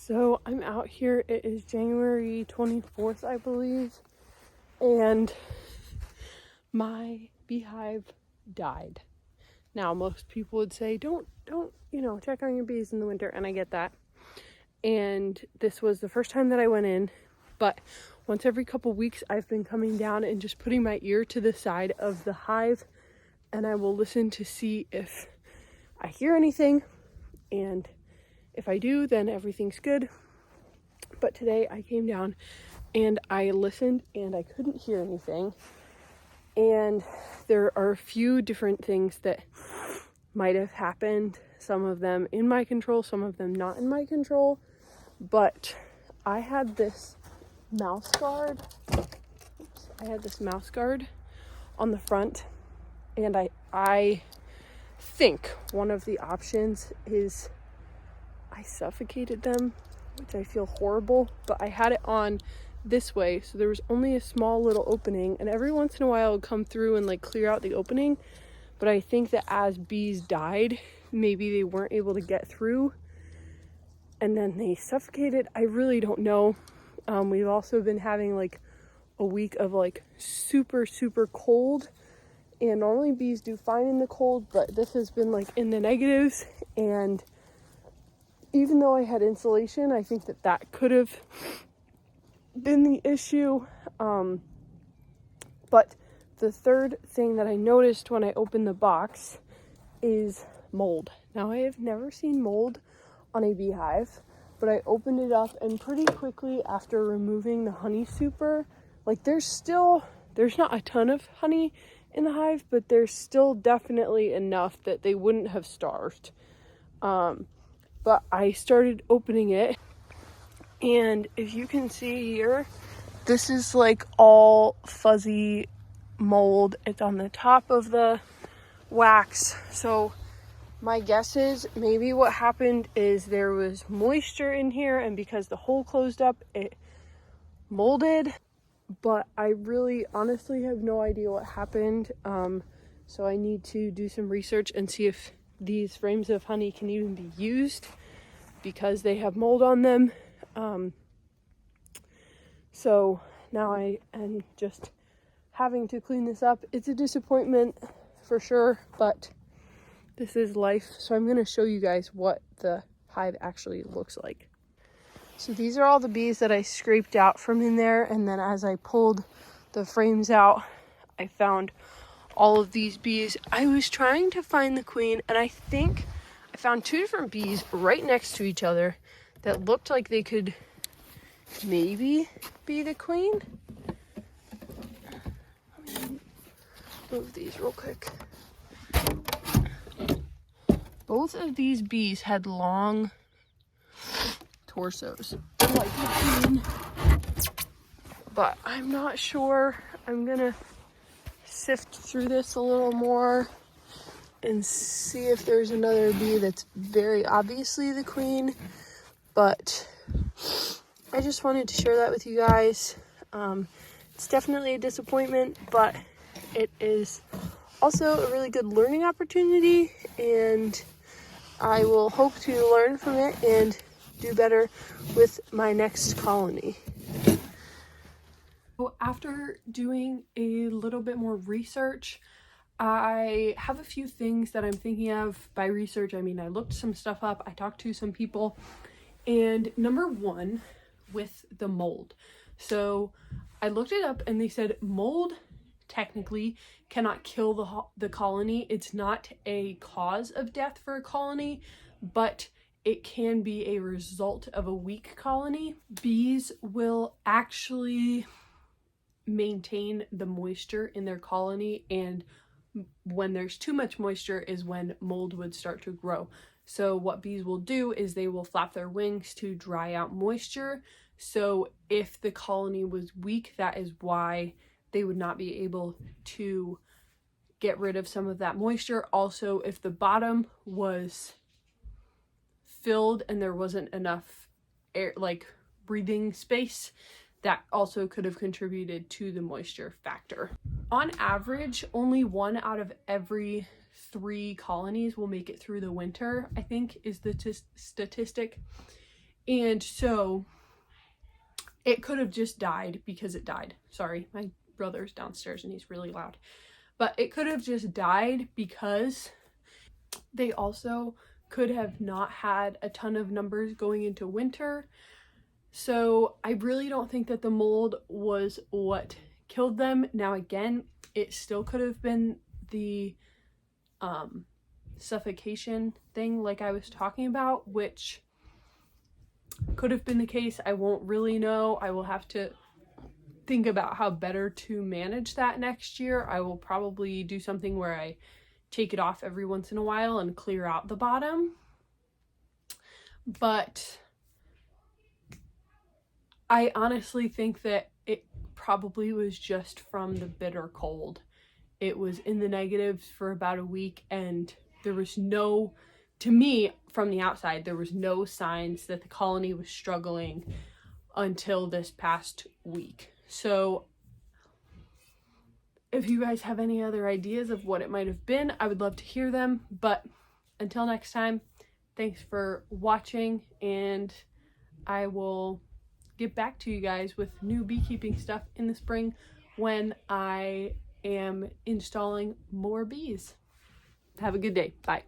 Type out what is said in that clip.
So I'm out here, it is January 24th, I believe, and my beehive died. Now, most people would say, don't, check on your bees in the winter, and I get that. And this was the first time that I went in, but once every couple weeks, I've been coming down and just putting my ear to the side of the hive, and I will listen to see if I hear anything, and if I do, then everything's good. But today I came down and I listened and I couldn't hear anything. And there are a few different things that might have happened. Some of them in my control, some of them not in my control. But I had this mouse guard. On the front. And I think one of the options is I suffocated them, which I feel horrible, but I had it on this way, so there was only a small little opening, and every once in a while it would come through and like clear out the opening. But I think that as bees died, maybe they weren't able to get through and then they suffocated. I really don't know. We've also been having like a week of like super cold, and normally bees do fine in the cold, but this has been like in the negatives. And even though I had insulation, I think that could have been the issue. But the third thing that I noticed when I opened the box is mold. Now, I have never seen mold on a beehive, but I opened it up, and pretty quickly after removing the honey super, like there's not a ton of honey in the hive, but there's still definitely enough that they wouldn't have starved. But I started opening it, and if you can see here, this is like all fuzzy mold. It's on the top of the wax. So my guess is maybe what happened is there was moisture in here, and because the hole closed up, it molded. But I really honestly have no idea what happened. So I need to do some research and see if these frames of honey can even be used, because they have mold on them. So now I am just having to clean this up. It's a disappointment for sure, but this is life. So I'm going to show you guys what the hive actually looks like. So these are all the bees that I scraped out from in there, and then as I pulled the frames out, I found all of these bees. I was trying to find the queen, and I think I found two different bees right next to each other that looked like they could maybe be the queen. Let me move these real quick. Both of these bees had long torsos, like the queen, but I'm not sure. I'm gonna sift through this a little more and see if there's another bee that's very obviously the queen. But I just wanted to share that with you guys. It's definitely a disappointment, but it is also a really good learning opportunity, and I will hope to learn from it and do better with my next colony. So after doing a little bit more research, I have a few things that I'm thinking of. By research, I mean I looked some stuff up, I talked to some people, and number one, with the mold. So I looked it up, and they said mold technically cannot kill the colony. It's not a cause of death for a colony, but it can be a result of a weak colony. Bees will actually maintain the moisture in their colony, and when there's too much moisture is when mold would start to grow. So what bees will do is they will flap their wings to dry out moisture. So if the colony was weak, that is why they would not be able to get rid of some of that moisture. Also, if the bottom was filled and there wasn't enough air, like breathing space, that also could have contributed to the moisture factor. On average, only 1 out of every 3 colonies will make it through the winter, I think is the statistic. And so it could have just died because it died. Sorry, my brother's downstairs and he's really loud. But it could have just died because they also could have not had a ton of numbers going into winter. So I really don't think that the mold was what killed them. Now again, it still could have been the suffocation thing like I was talking about, which could have been the case. I won't really know. I will have to think about how better to manage that next year. I will probably do something where I take it off every once in a while and clear out the bottom. But I honestly think that it probably was just from the bitter cold. It was in the negatives for about a week, and there was no, to me, from the outside, there was no signs that the colony was struggling until this past week. So if you guys have any other ideas of what it might have been, I would love to hear them. But until next time, thanks for watching, and I will get back to you guys with new beekeeping stuff in the spring when I am installing more bees. Have a good day. Bye.